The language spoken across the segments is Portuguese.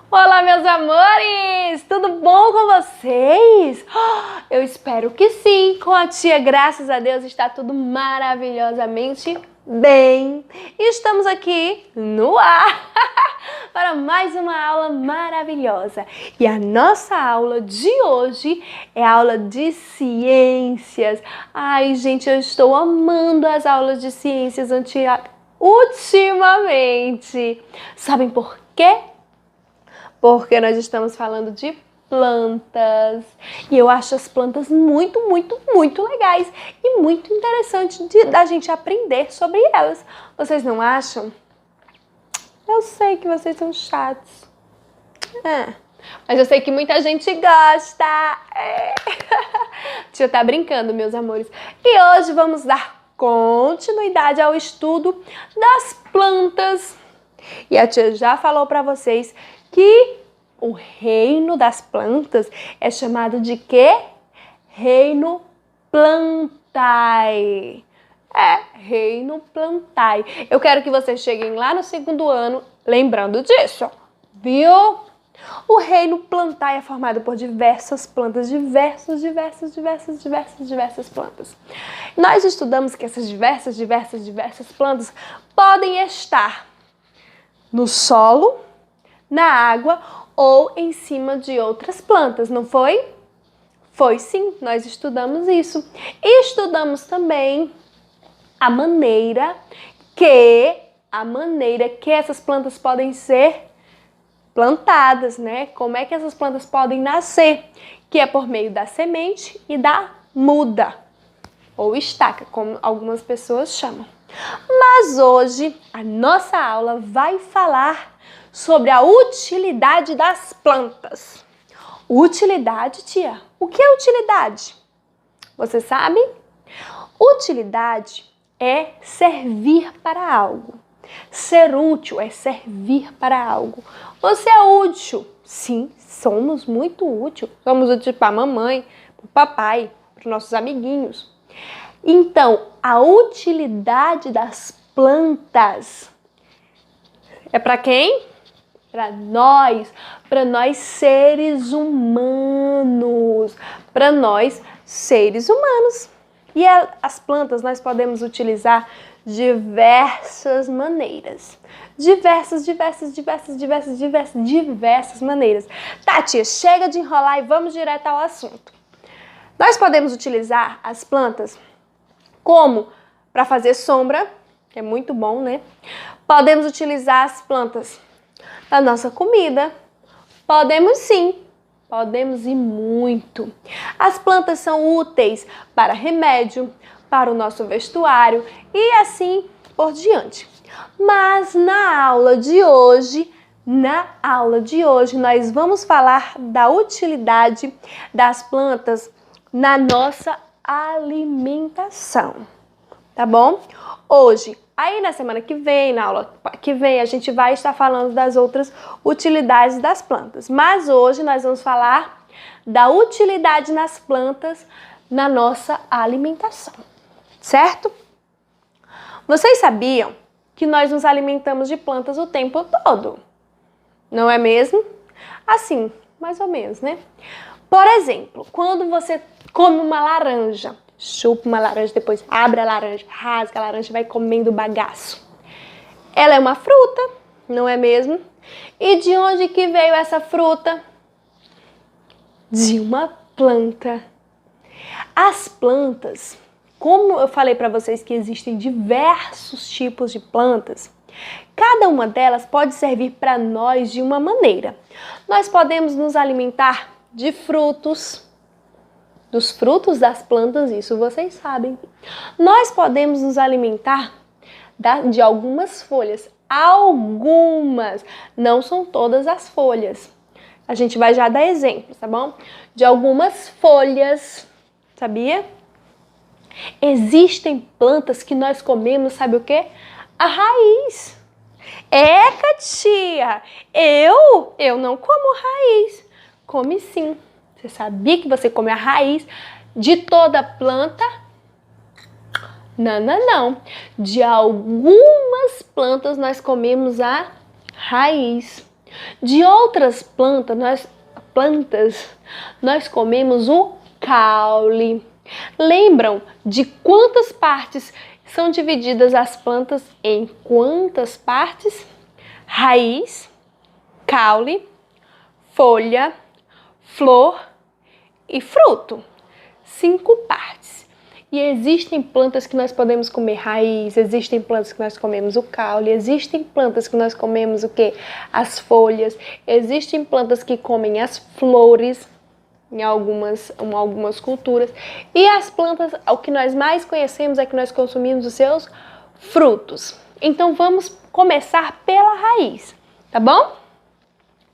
Olá, meus amores! Tudo bom com vocês? Eu espero que sim. Com a tia, graças a Deus, está tudo maravilhosamente bem. E estamos aqui no ar para mais uma aula maravilhosa. E a nossa aula de hoje é a aula de ciências. Ai, gente, eu estou amando as aulas de ciências ultimamente. Sabem por quê? Porque nós estamos falando de plantas e eu acho as plantas muito legais e muito interessante da gente aprender sobre elas. Vocês não acham? Eu sei que vocês são chatos, mas eu sei que muita gente gosta. Tia tá brincando, meus amores. E hoje vamos dar continuidade ao estudo das plantas. E a tia já falou para vocês que o reino das plantas é chamado de quê? Reino Plantae. Reino Plantae. Eu quero que vocês cheguem lá no segundo ano lembrando disso, viu? O reino Plantae é formado por diversas plantas, diversas plantas. Nós estudamos que essas diversas plantas podem estar no solo, na água ou em cima de outras plantas, não foi? Foi sim, nós estudamos isso. E estudamos também a maneira que essas plantas podem ser plantadas, né? Como é que essas plantas podem nascer? Que é por meio da semente e da muda, ou estaca, como algumas pessoas chamam. Mas hoje a nossa aula vai falar sobre a utilidade das plantas. Utilidade, tia? O que é utilidade? Você sabe? Utilidade é servir para algo. Ser útil é servir para algo. Você é útil? Sim, somos muito úteis. Somos úteis para a mamãe, para o papai, para os nossos amiguinhos. Então, a utilidade das plantas é para quem? Para nós seres humanos, E as plantas nós podemos utilizar diversas maneiras. Diversas maneiras. Tá, tia, chega de enrolar e vamos direto ao assunto. Nós podemos utilizar as plantas como para fazer sombra, que é muito bom, né? Podemos utilizar as plantas da nossa comida. Podemos sim, podemos e muito. As plantas são úteis para remédio, para o nosso vestuário e assim por diante. Mas na aula de hoje nós vamos falar da utilidade das plantas na nossa alimentação, tá bom? Hoje, aí na semana que vem, na aula que vem, a gente vai estar falando das outras utilidades das plantas. Mas hoje nós vamos falar da utilidade nas plantas na nossa alimentação, certo? Vocês sabiam que nós nos alimentamos de plantas o tempo todo? Não é mesmo? Assim, mais ou menos, né? Por exemplo, quando você come uma laranja, chupa uma laranja, depois abre a laranja, rasga a laranja e vai comendo o bagaço. Ela é uma fruta, não é mesmo? E de onde que veio essa fruta? De uma planta. As plantas, como eu falei para vocês que existem diversos tipos de plantas, cada uma delas pode servir para nós de uma maneira. Nós podemos nos alimentar de frutos, dos frutos das plantas, isso vocês sabem. Nós podemos nos alimentar de algumas folhas. Algumas, não são todas as folhas. A gente vai já dar exemplos, tá bom? De algumas folhas, sabia? Existem plantas que nós comemos, sabe o quê? A raiz. Tia, eu não como raiz. Come sim. Você sabia que você come a raiz de toda planta? Não. De algumas plantas nós comemos a raiz. De outras plantas, nós comemos o caule. Lembram de quantas partes são divididas as plantas em quantas partes? Raiz, caule, folha, flor e fruto. 5 partes. E existem plantas que nós podemos comer raiz, existem plantas que nós comemos o caule, existem plantas que nós comemos o quê? As folhas, existem plantas que comem as flores em algumas culturas. E as plantas, o que nós mais conhecemos é que nós consumimos os seus frutos. Então vamos começar pela raiz, tá bom?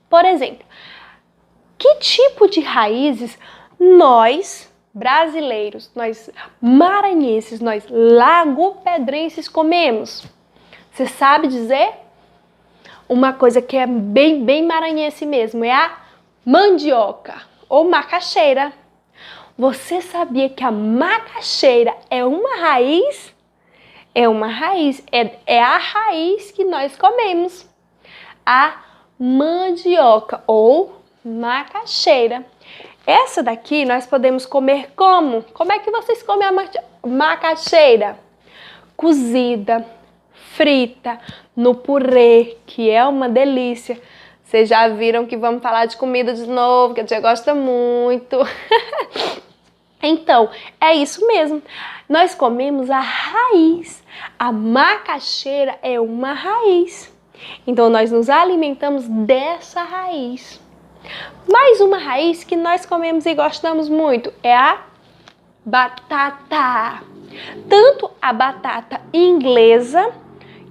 Por exemplo, que tipo de raízes nós brasileiros, nós maranhenses, nós lagopedrenses comemos? Você sabe dizer? Uma coisa que é bem maranhense mesmo, é a mandioca ou macaxeira. Você sabia que a macaxeira é uma raiz? É uma raiz, é a raiz que nós comemos. A mandioca ou macaxeira. Essa daqui nós podemos comer como? Como é que vocês comem a macaxeira? Cozida, frita, no purê, que é uma delícia. Vocês já viram que vamos falar de comida de novo, que a tia gosta muito. Então, é isso mesmo. Nós comemos a raiz. A macaxeira é uma raiz. Então, nós nos alimentamos dessa raiz. Mais uma raiz que nós comemos e gostamos muito é a batata. Tanto a batata inglesa,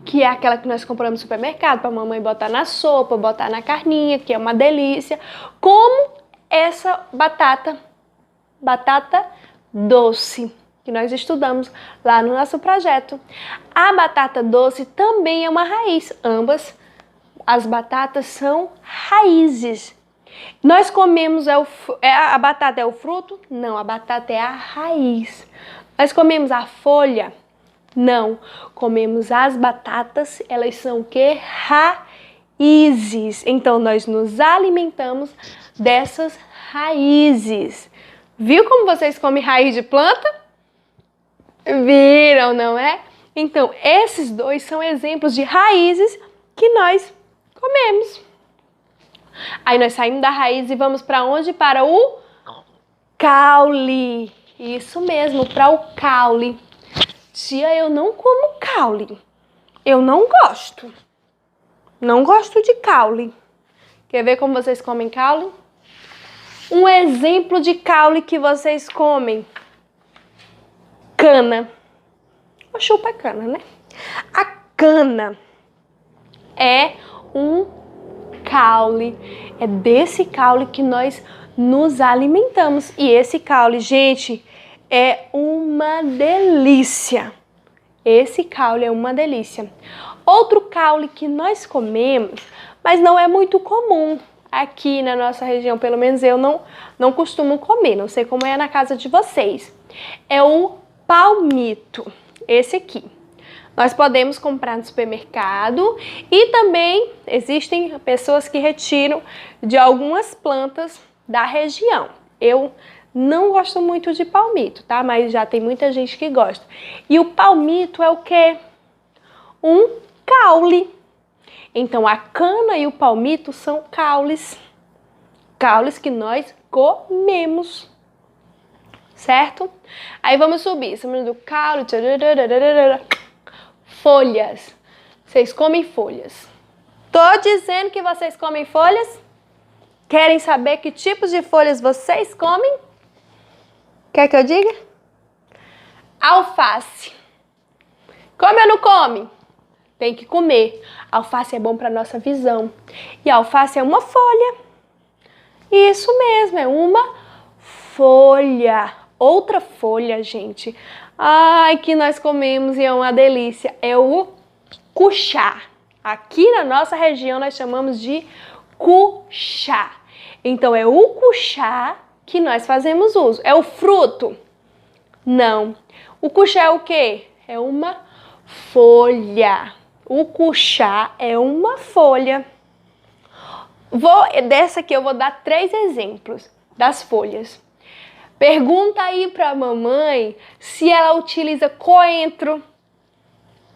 que é aquela que nós compramos no supermercado para a mamãe botar na sopa, botar na carninha, que é uma delícia, como essa batata doce, que nós estudamos lá no nosso projeto. A batata doce também é uma raiz. Ambas as batatas são raízes. Nós comemos, a batata é o fruto? Não, a batata é a raiz. Nós comemos a folha? Não, comemos as batatas, elas são o quê? Raízes. Então, nós nos alimentamos dessas raízes. Viu como vocês comem raiz de planta? Viram, não é? Então, esses dois são exemplos de raízes que nós comemos. Aí nós saímos da raiz e vamos para onde? Para o caule. Isso mesmo, para o caule. Tia, eu não como caule. Eu não gosto. Não gosto de caule. Quer ver como vocês comem caule? Um exemplo de caule que vocês comem. Cana. O chupa é cana, né? A cana é um caule. É desse caule que nós nos alimentamos. E esse caule, gente, é uma delícia. Esse caule é uma delícia. Outro caule que nós comemos, mas não é muito comum aqui na nossa região, pelo menos eu não costumo comer, não sei como é na casa de vocês, é o palmito, esse aqui. Nós podemos comprar no supermercado e também existem pessoas que retiram de algumas plantas da região. Eu não gosto muito de palmito, tá? Mas já tem muita gente que gosta. E o palmito é o quê? Um caule. Então, a cana e o palmito são caules. Caules que nós comemos. Certo? Aí vamos subir. Estamos do caule. Folhas. Vocês comem folhas. Tô dizendo que vocês comem folhas? Querem saber que tipos de folhas vocês comem? Quer que eu diga? Alface. Come ou não come? Tem que comer. Alface é bom para nossa visão. E a alface é uma folha. Isso mesmo, é uma folha. Outra folha, gente. Ai, que nós comemos e é uma delícia. É o cuchá. Aqui na nossa região nós chamamos de cuchá. Então é o cuchá que nós fazemos uso. É o fruto? Não. O cuchá é o quê? É uma folha. O cuchá é uma folha. Dessa aqui eu vou dar 3 exemplos das folhas. Pergunta aí pra mamãe se ela utiliza coentro.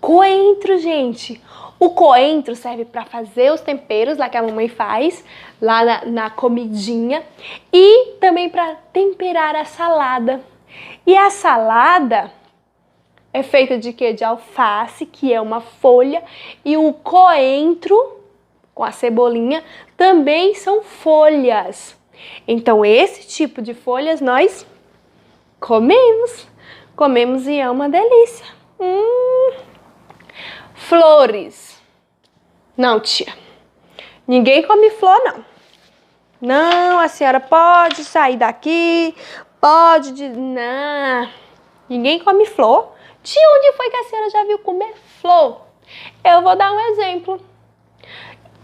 Coentro, gente. O coentro serve para fazer os temperos lá que a mamãe faz, lá na comidinha. E também para temperar a salada. E a salada é feita de quê? De alface, que é uma folha. E o coentro, com a cebolinha, também são folhas. Então, esse tipo de folhas nós comemos. Comemos e é uma delícia. Flores. Não, tia. Ninguém come flor, não. Não, a senhora pode sair daqui, pode... Não. Ninguém come flor. Tia, onde foi que a senhora já viu comer flor? Eu vou dar um exemplo.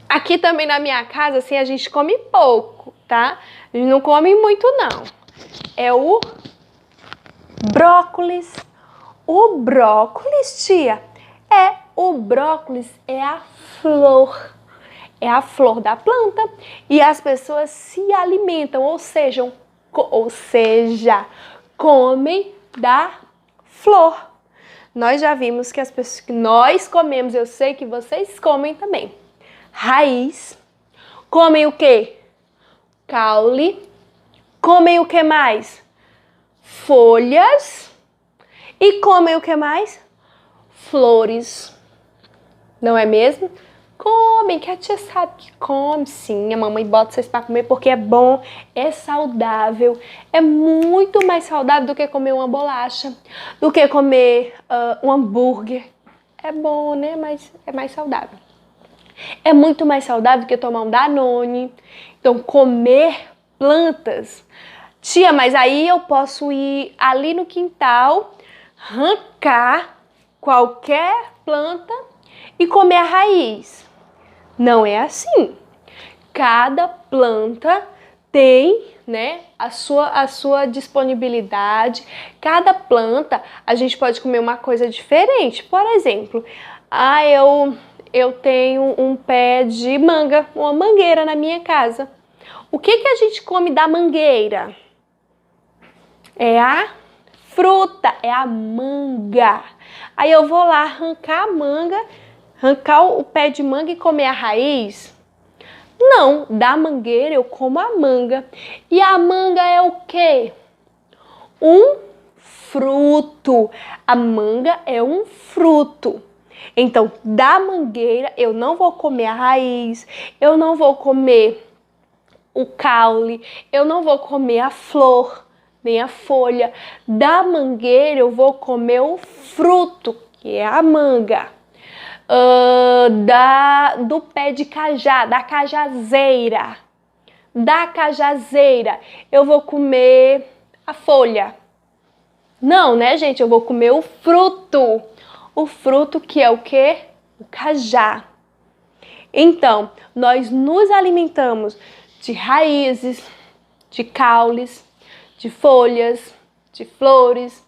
Aqui também na minha casa, assim, a gente come pouco, tá? A gente não come muito, não. É o brócolis. O brócolis, tia, o brócolis é a flor. É a flor da planta. E as pessoas se alimentam, ou seja, comem da flor. Nós já vimos que as pessoas que nós comemos, eu sei que vocês comem também. Raiz. Comem o quê? Caule. Comem o que mais? Folhas. E comem o que mais? Flores. Não é mesmo? Comem, que a tia sabe que come, sim. A mamãe bota vocês para comer porque é bom, é saudável. É muito mais saudável do que comer uma bolacha, do que comer um hambúrguer. É bom, né? Mas é mais saudável. É muito mais saudável do que tomar um Danone. Então, comer plantas. Tia, mas aí eu posso ir ali no quintal, arrancar qualquer planta e comer a raiz. Não é assim. Cada planta tem, né, a sua disponibilidade. Cada planta a gente pode comer uma coisa diferente. Por exemplo, eu tenho um pé de manga, uma mangueira na minha casa. O que a gente come da mangueira? É a fruta, é a manga. Aí eu vou lá arrancar a manga, arrancar o pé de manga e comer a raiz? Não, da mangueira eu como a manga. E a manga é o quê? Um fruto. A manga é um fruto. Então, da mangueira eu não vou comer a raiz, eu não vou comer o caule, eu não vou comer a flor, nem a folha. Da mangueira eu vou comer o fruto, que é a manga. Do pé de cajá, da cajazeira. Da cajazeira eu vou comer a folha. Não, né, gente? Eu vou comer o fruto. O fruto que é o quê? O cajá. Então, nós nos alimentamos de raízes, de caules, de folhas, de flores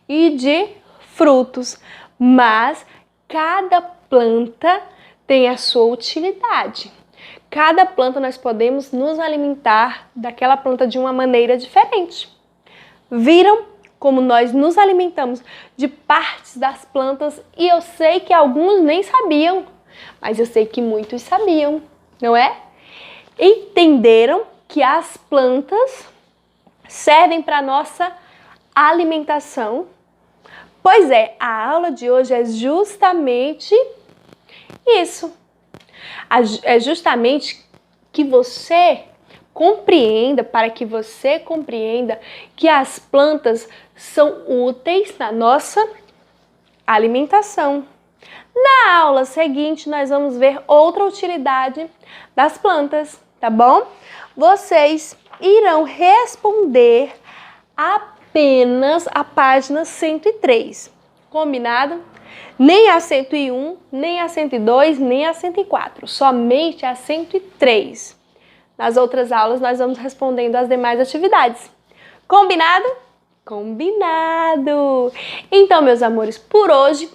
e de frutos. Mas cada planta tem a sua utilidade. Cada planta nós podemos nos alimentar daquela planta de uma maneira diferente. Viram como nós nos alimentamos de partes das plantas? E eu sei que alguns nem sabiam, mas eu sei que muitos sabiam, não é? Entenderam que as plantas servem para a nossa alimentação? Pois é, a aula de hoje é justamente isso. É justamente que você compreenda, para que você compreenda que as plantas são úteis na nossa alimentação. Na aula seguinte, nós vamos ver outra utilidade das plantas, tá bom? Vocês irão responder apenas a página 103, combinado? Nem a 101, nem a 102, nem a 104, somente a 103. Nas outras aulas, nós vamos respondendo as demais atividades. Combinado? Combinado! Então, meus amores, por hoje